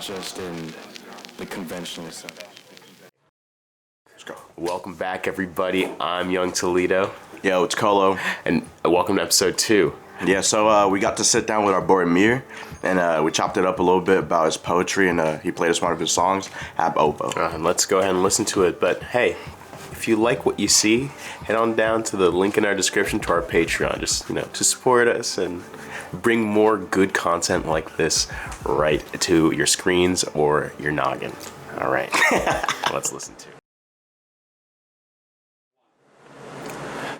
just in the conventional sense. Let's go. Welcome back, everybody. I'm Young Toledo. Yo, it's Colo. And welcome to episode 2. Yeah, so we got to sit down with our boy Amir, and we chopped it up a little bit about his poetry, and he played us one of his songs, Ab Ovo. And let's go ahead and listen to it. But hey, if you like what you see, head on down to the link in our description to our Patreon. Just, to support us and bring more good content like this right to your screens or your noggin. All right, let's listen to it.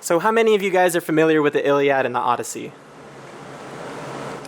So how many of you guys are familiar with the Iliad and the Odyssey?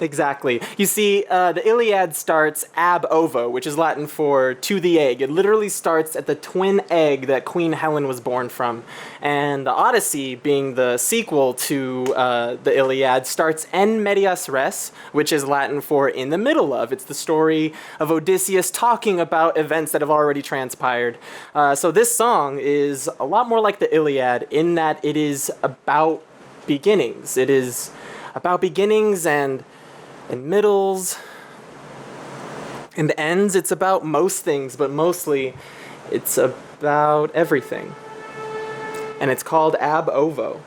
Exactly. You see, the Iliad starts ab ovo, which is Latin for to the egg. It literally starts at the twin egg that Queen Helen was born from. And the Odyssey, being the sequel to the Iliad, starts en medias res, which is Latin for in the middle of. It's the story of Odysseus talking about events that have already transpired. So this song is a lot more like the Iliad in that it is about beginnings. It is about beginnings and middles and ends. It's about most things, but mostly it's about everything. And it's called Ab Ovo.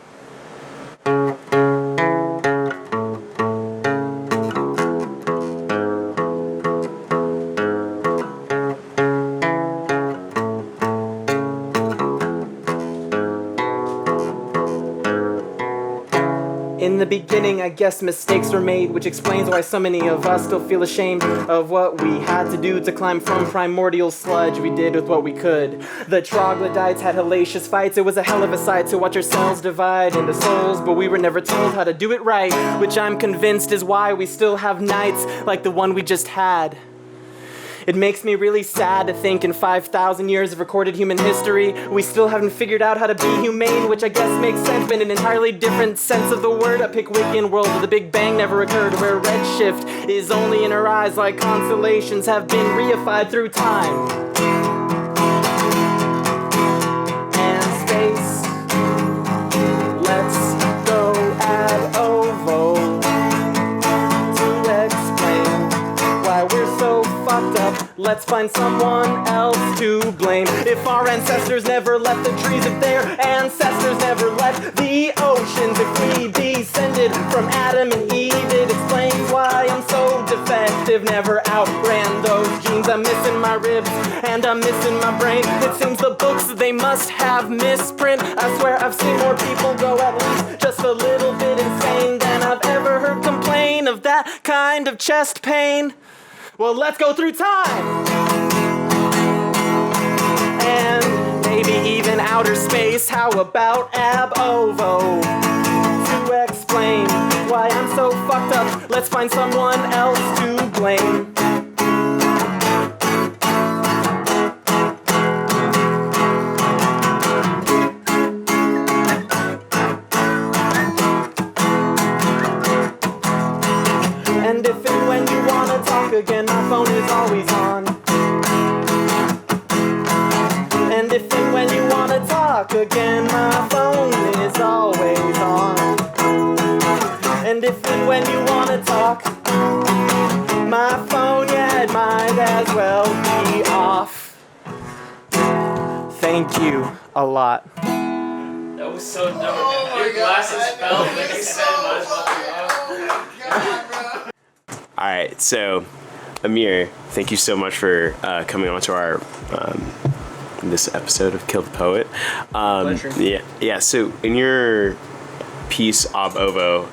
In the beginning, I guess mistakes were made, which explains why so many of us still feel ashamed of what we had to do to climb from primordial sludge. We did with what we could. The troglodytes had hellacious fights. It was a hell of a sight to watch ourselves divide into souls, but we were never told how to do it right, which I'm convinced is why we still have nights like the one we just had. It makes me really sad to think in 5,000 years of recorded human history, we still haven't figured out how to be humane, which I guess makes sense, but in an entirely different sense of the word. A Pickwickian world where the Big Bang never occurred, where redshift is only in our eyes like constellations have been reified through time and space. Let's go ab ovo to explain why we're so fucked up. Let's find someone else to blame. If our ancestors never left the trees, if their ancestors never left the oceans, if we descended from Adam and Eve, it explains why I'm so defective. Never outran those genes. I'm missing my ribs and I'm missing my brain. It seems the books, they must have misprint. I swear I've seen more people go at least just a little bit insane than I've ever heard complain of that kind of chest pain. Well, let's go through time and maybe even outer space. How about ab ovo to explain why I'm so fucked up? Let's find someone else to blame. And if and when you wanna talk again, my phone is always on. And if and when you wanna talk again, my phone is always on. And if and when you wanna talk, my phone, yeah, it might as well be off. Thank you a lot. That was so dumb. Your glasses fell when you said might as well be off. All right, so Amir, thank you so much for coming on to our this episode of Kill the Poet. Pleasure. Yeah. So in your piece Ab Ovo,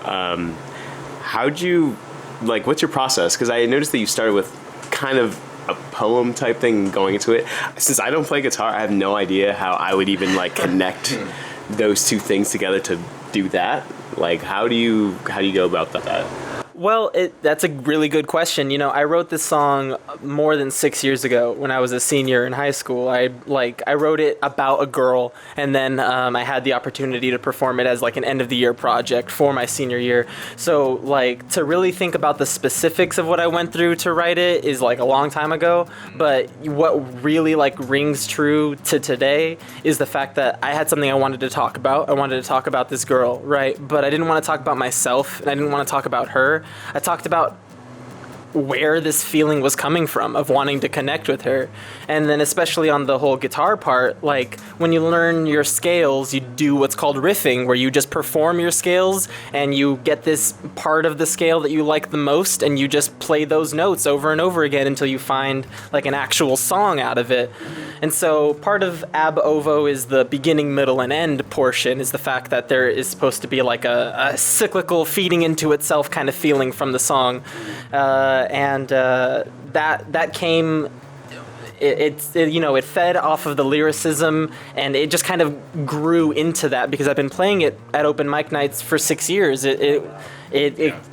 how'd you what's your process? Because I noticed that you started with kind of a poem type thing going into it. Since I don't play guitar, I have no idea how I would even connect those two things together to do that. How do you go about that? Well, that's a really good question. I wrote this song more than 6 years ago when I was a senior in high school. I wrote it about a girl, and then I had the opportunity to perform it as an end of the year project for my senior year. So to really think about the specifics of what I went through to write it is a long time ago. But what really rings true to today is the fact that I had something I wanted to talk about. I wanted to talk about this girl, right? But I didn't want to talk about myself, and I didn't want to talk about her. I talked about where this feeling was coming from of wanting to connect with her. And then especially on the whole guitar part, like when you learn your scales, you do what's called riffing, where you just perform your scales and you get this part of the scale that you like the most and you just play those notes over and over again until you find like an actual song out of it. And so part of Ab Ovo is the beginning, middle, and end portion, is the fact that there is supposed to be like a cyclical feeding into itself kind of feeling from the song. That came, it fed off of the lyricism, and it just kind of grew into that because I've been playing it at open mic nights for 6 years. It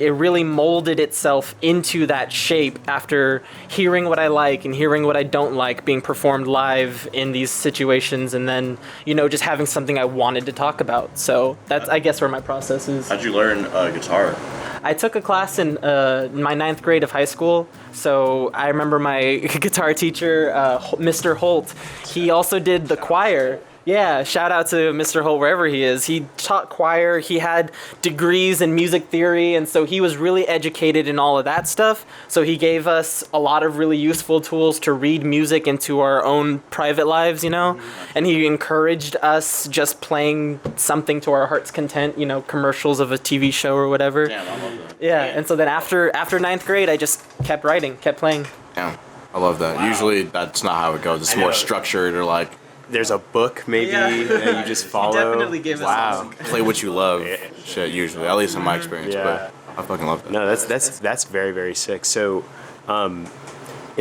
really molded itself into that shape after hearing what I like and hearing what I don't like being performed live in these situations, and then, just having something I wanted to talk about. So that's, I guess, where my process is. How'd you learn guitar? I took a class in my 9th grade of high school. So I remember my guitar teacher, Mr. Holt, he also did the choir. Yeah, shout out to Mr. Holt wherever he is. He taught choir, he had degrees in music theory, and so he was really educated in all of that stuff. So he gave us a lot of really useful tools to read music into our own private lives, And he encouraged us just playing something to our heart's content, commercials of a TV show or whatever. Damn, I love that. Yeah, and so then after 9th grade, I just kept writing, kept playing. Yeah, I love that. Wow. Usually that's not how it goes. It's more structured, or like There's a book maybe that you just follow. He definitely gave us wow, play what you love. Shit, usually, at least in my experience. Yeah. But I fucking love that. No, that's very, very sick. So, in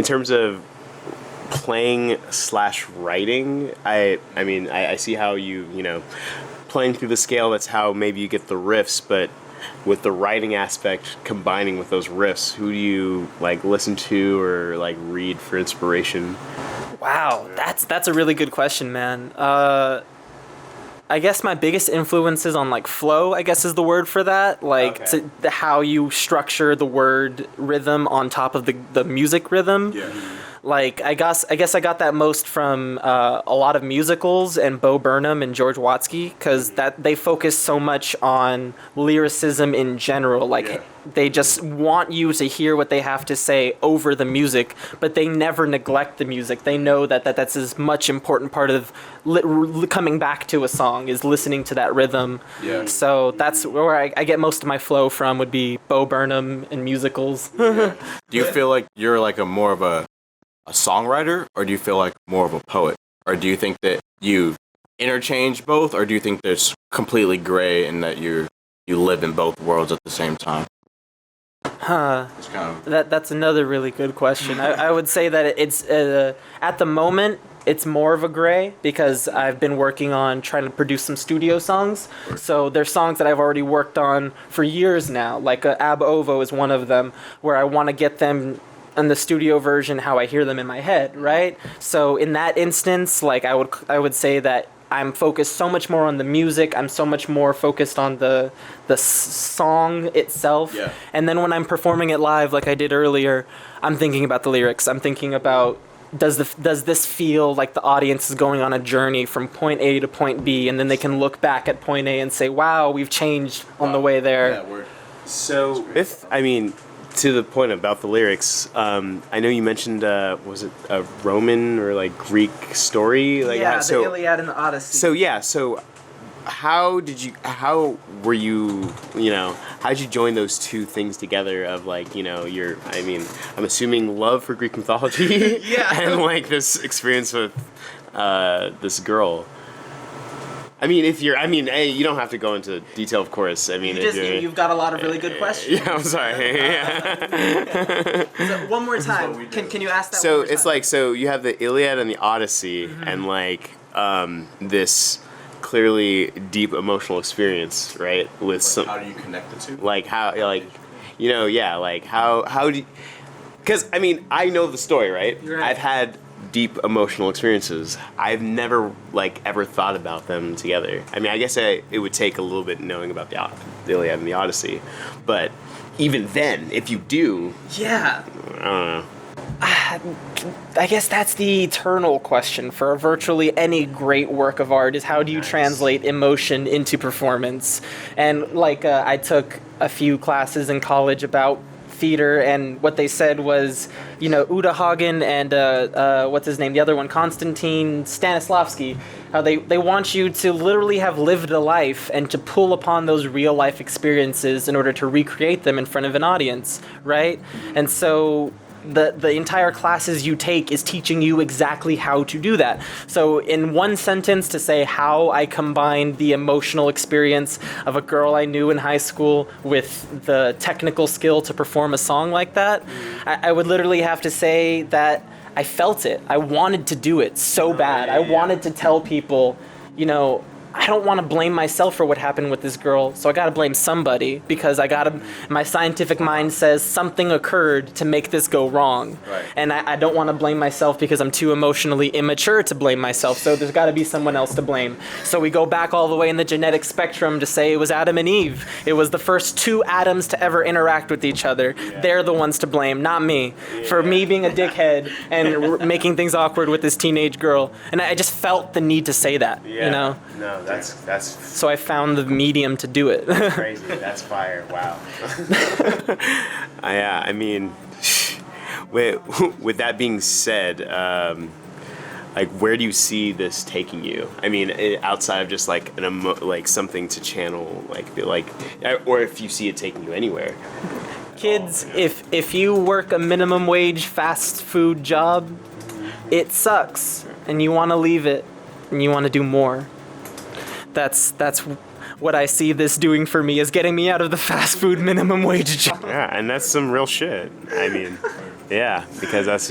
terms of playing/writing, I mean I see how you playing through the scale. That's how maybe you get the riffs, but with the writing aspect combining with those riffs, who do you like listen to or like read for inspiration? Wow, that's a really good question, man. I guess my biggest influence is on like flow, I guess is the word for that. Like how you structure the word rhythm on top of the music rhythm. Yeah. Like I guess I got that most from a lot of musicals and Bo Burnham and George Watsky, because that they focus so much on lyricism in general. Like they just want you to hear what they have to say over the music, but they never neglect the music. They know that's as much important part of coming back to a song is listening to that rhythm. Yeah. So that's where I get most of my flow from, would be Bo Burnham and musicals. Do you feel like you're like more of a songwriter, or do you feel like more of a poet? Or do you think that you interchange both, or do you think there's completely gray and that you live in both worlds at the same time? It's kind of... That's another really good question. I would say that it's at the moment it's more of a gray, because I've been working on trying to produce some studio songs. So there's songs that I've already worked on for years now, like Ab Ovo is one of them, where I want to get them in the studio version how I hear them in my head, right? So in that instance, like I would say that I'm focused so much more on the music. I'm so much more focused on the song itself. Yeah. And then when I'm performing it live, like I did earlier, I'm thinking about the lyrics. I'm thinking about, does this feel like the audience is going on a journey from point A to point B, and then they can look back at point A and say, wow, we've changed on the way there. Yeah, so to the point about the lyrics, I know you mentioned, was it a Roman or like Greek story? Like the Iliad and the Odyssey. So how did you join those two things together of like, I'm assuming love for Greek mythology and like this experience with this girl. Hey, you don't have to go into detail, of course. You've got a lot of really good questions. Yeah, I'm sorry. So one more time. Can you ask that? So it's like, so you have the Iliad and the Odyssey, and like this clearly deep emotional experience, right? With some. How do you connect the two? Like how, like, how do? Because I know the story, right? Right. I've had deep emotional experiences. I've never ever thought about them together. I guess it would take a little bit knowing about the Iliad and the Odyssey, but even then, if you do, I don't know. I guess that's the eternal question for virtually any great work of art, is how do you translate emotion into performance? And I took a few classes in college about theater, and what they said was, Uta Hagen and what's his name, the other one, Konstantin Stanislavski, how they want you to literally have lived a life and to pull upon those real life experiences in order to recreate them in front of an audience, right? And so the entire classes you take is teaching you exactly how to do that. So in one sentence, to say how I combined the emotional experience of a girl I knew in high school with the technical skill to perform a song like that, I would literally have to say that I felt it. I wanted to do it so bad. I wanted to tell people, I don't want to blame myself for what happened with this girl, so I gotta blame somebody, because my scientific mind says something occurred to make this go wrong. Right. And I don't want to blame myself because I'm too emotionally immature to blame myself, so there's gotta be someone else to blame. So we go back all the way in the genetic spectrum to say it was Adam and Eve. It was the first two atoms to ever interact with each other. Yeah. They're the ones to blame, not me. Yeah. For me being a dickhead and making things awkward with this teenage girl. And I just felt the need to say that, No, that's so I found the medium to do it. That's crazy. That's fire. Wow. Yeah, I mean, with that being said, where do you see this taking you? I mean, outside of just like something to channel, or if you see it taking you anywhere. Kids, if you work a minimum wage fast food job, it sucks, and you want to leave it, and you want to do more. That's what I see this doing for me, is getting me out of the fast food minimum wage job. Yeah, and that's some real shit. I mean, yeah, because that's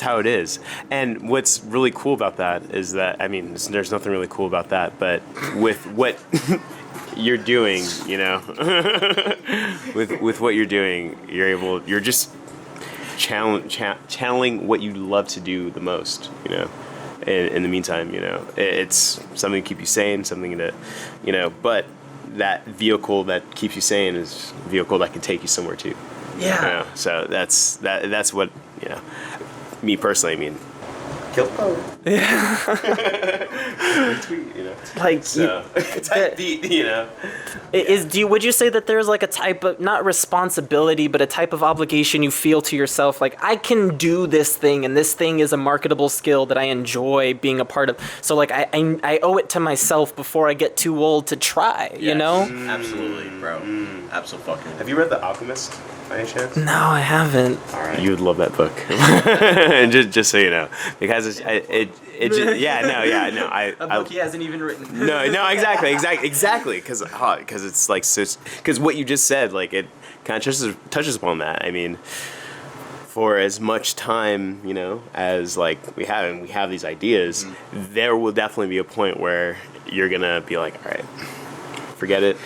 how it is. And what's really cool about that is that, I mean, there's nothing really cool about that, but with what you're doing, with what you're doing, you're just channeling what you love to do the most, In the meantime, it's something to keep you sane, something to, but that vehicle that keeps you sane is a vehicle that can take you somewhere too. Yeah. So that's what, me personally, I mean, kill the poet. Yeah. Like, so, type beat, Would you say that there's like a type of, not responsibility, but a type of obligation you feel to yourself, like, I can do this thing, and this thing is a marketable skill that I enjoy being a part of, so like I owe it to myself before I get too old to try, Absolutely, bro. Absolutely. Have you read The Alchemist by any chance? No, I haven't. All right. You would love that book. just so you know, because it book he hasn't even written. No, exactly, because it's like, because what you just said, like, it kind of touches upon that. I mean, for as much time, as like we have these ideas, there will definitely be a point where you're gonna be like, all right, forget it.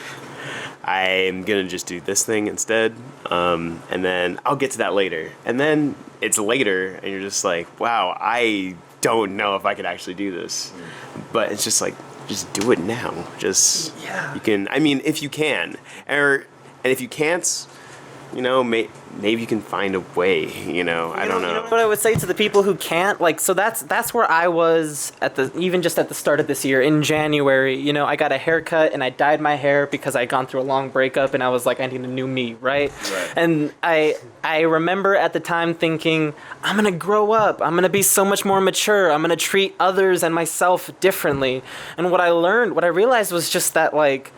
I'm gonna just do this thing instead, and then I'll get to that later. And then it's later, and you're just like, wow, I don't know if I could actually do this. But it's just like, just do it now. You can. I mean, if you can, and if you can't, maybe you can find a way. I don't know. What I would say to the people who can't, like, so that's where I was even just at the start of this year in January. I got a haircut and I dyed my hair because I'd gone through a long breakup, and I was like, I need a new me, right? And I remember at the time thinking, I'm gonna grow up. I'm gonna be so much more mature. I'm gonna treat others and myself differently. And what I realized was just that, like,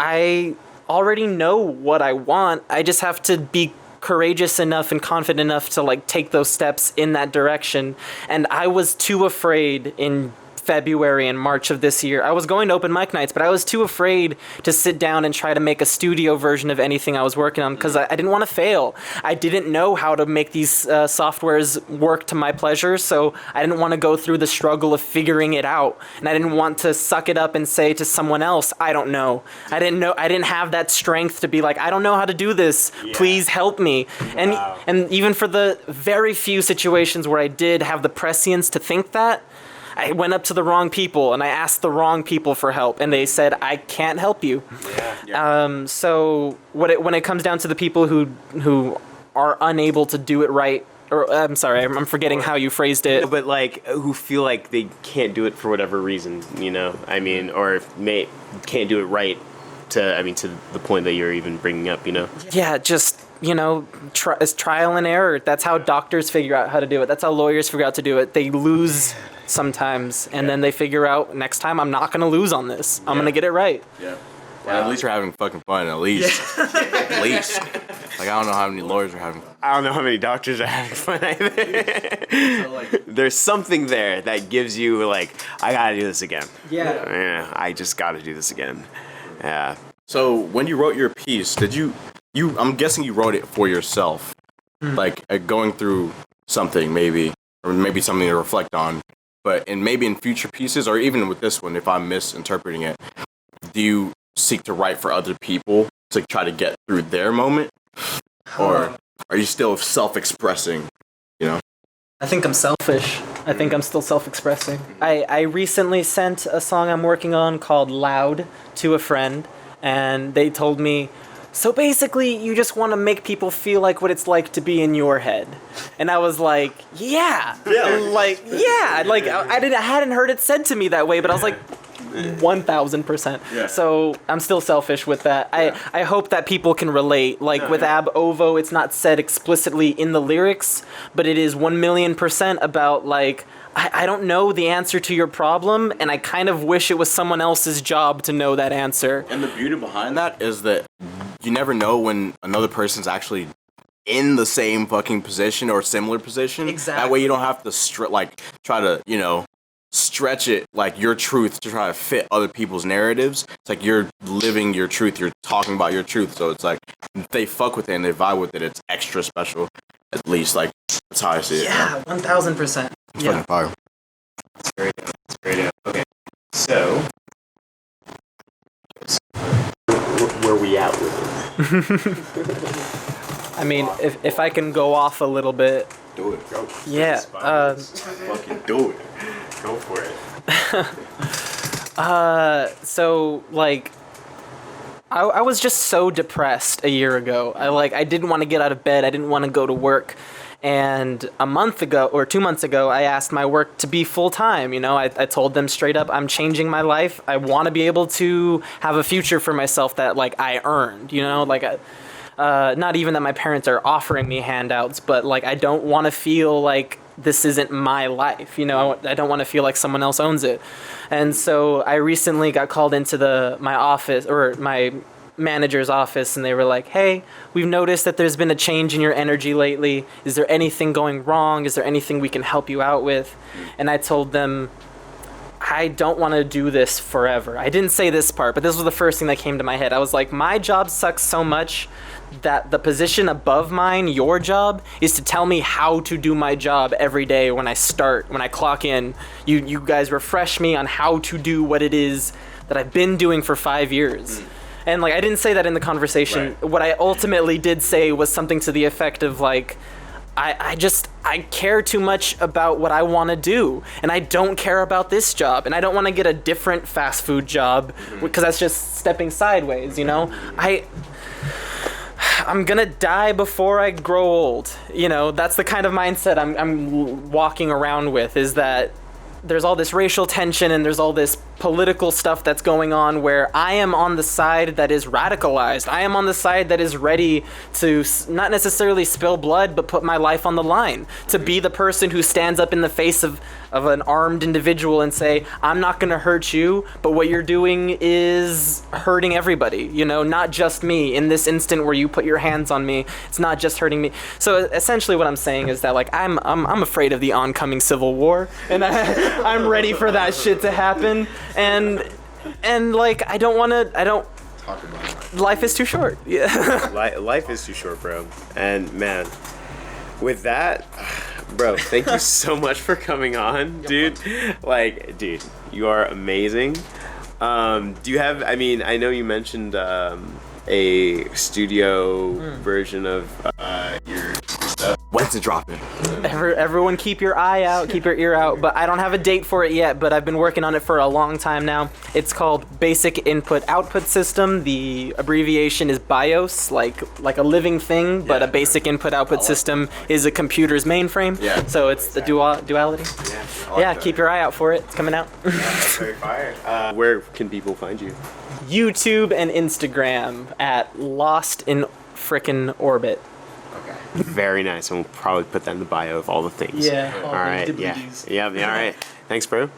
I already know what I want. I just have to be courageous enough and confident enough to, like, take those steps in that direction. And I was too afraid in February and March of this year. I was going to open mic nights, but I was too afraid to sit down and try to make a studio version of anything I was working on, because I didn't want to fail. I didn't know how to make these softwares work to my pleasure, so I didn't want to go through the struggle of figuring it out. And I didn't want to suck it up and say to someone else, I don't know. I didn't have that strength to be like, I don't know how to do this. Please help me. Wow. And even for the very few situations where I did have the prescience to think that, I went up to the wrong people and I asked the wrong people for help, and they said, I can't help you. So when it comes down to the people who are unable to do it right, or I'm sorry, I'm forgetting how you phrased it. But like, who feel like they can't do it for whatever reason, I mean, or can't do it right to the point that you're even bringing up, Yeah, just it's trial and error. That's how doctors figure out how to do it. That's how lawyers figure out to do it. They lose sometimes, and then they figure out next time I'm not gonna lose on this. I'm gonna get it right. Yeah. Well, at least you're having fucking fun. At least. At least. Like, I don't know how many lawyers are having fun. I don't know how many doctors are having fun either. So, there's something there that gives you, like, I gotta do this again. Yeah, I just gotta do this again. Yeah. So, when you wrote your piece, did you I'm guessing you wrote it for yourself. Like, going through something, maybe, or maybe something to reflect on. But, and maybe in future pieces, or even with this one, if I'm misinterpreting it, do you seek to write for other people to try to get through their moment, or are you still self-expressing? I think I'm selfish. I think I'm still self-expressing. I recently sent a song I'm working on called Loud to a friend, and they told me, so basically you just want to make people feel like what it's like to be in your head. And I was like, yeah. I hadn't heard it said to me that way, but I was like, 1000%. Yeah. So I'm still selfish with that. I hope that people can relate. Like with Ab Ovo, it's not said explicitly in the lyrics, but it is 1,000,000% about like, I don't know the answer to your problem, and I kind of wish it was someone else's job to know that answer. And the beauty behind that is that you never know when another person's actually in the same fucking position or similar position. Exactly. That way you don't have to try to, stretch it like your truth to try to fit other people's narratives. It's like you're living your truth, you're talking about your truth, so it's like if they fuck with it and they vibe with it, it's extra special. At least, like, that's how I see it. Yeah, 1000%. It's fucking fire. It's great. Okay. So, where we at with it? I mean, if I can go off a little bit. Do it. Go. Yeah. Fucking do it. Go for it. So, like, I was just so depressed a year ago. I didn't want to get out of bed. I didn't want to go to work. And a month ago, or 2 months ago, I asked my work to be full-time. I told them straight up, I'm changing my life. I want to be able to have a future for myself that, like, I earned, not even that my parents are offering me handouts, but, like, I don't want to feel like this isn't my life, I don't want to feel like someone else owns it. And so I recently got called into my office, or my manager's office, and they were like, hey, we've noticed that there's been a change in your energy lately. Is there anything going wrong? Is there anything we can help you out with? And I told them, I don't want to do this forever. I didn't say this part, but this was the first thing that came to my head. I was like, my job sucks so much that the position above mine, your job, is to tell me how to do my job every day when I clock in. You guys refresh me on how to do what it is that I've been doing for 5 years. And, like, I didn't say that in the conversation. Right. What I ultimately did say was something to the effect of, like, I care too much about what I want to do, and I don't care about this job, and I don't want to get a different fast food job, because that's just stepping sideways, I'm gonna die before I grow old. That's the kind of mindset I'm walking around with, is that there's all this racial tension and there's all this political stuff that's going on where I am on the side that is radicalized. I am on the side that is ready to not necessarily spill blood, but put my life on the line. To be the person who stands up in the face of an armed individual and say, I'm not going to hurt you, but what you're doing is hurting everybody, not just me. In this instant where you put your hands on me, it's not just hurting me. So essentially what I'm saying is that, like, I'm afraid of the oncoming civil war, and I'm ready for that shit to happen. And like, I don't talk about it. Life is too short. Yeah. Life is too short, bro. And man, with that, bro, thank you so much for coming on, dude. Like, dude, you are amazing. Do you have, I know you mentioned a studio version of your stuff. When's it dropping? Everyone keep your eye out, keep your ear out, but I don't have a date for it yet, but I've been working on it for a long time now. It's called Basic Input-Output System. The abbreviation is BIOS, like a living thing, but a basic input-output system is a computer's mainframe. Yeah. So it's the duality. Yeah, keep your eye out for it. It's coming out. That's very fire. Where can people find you? YouTube and Instagram at Lost in Frickin' Orbit. Very nice. And we'll probably put that in the bio of all the things. Yeah. All right. Yeah. WDs. Yeah. All right. Thanks, bro.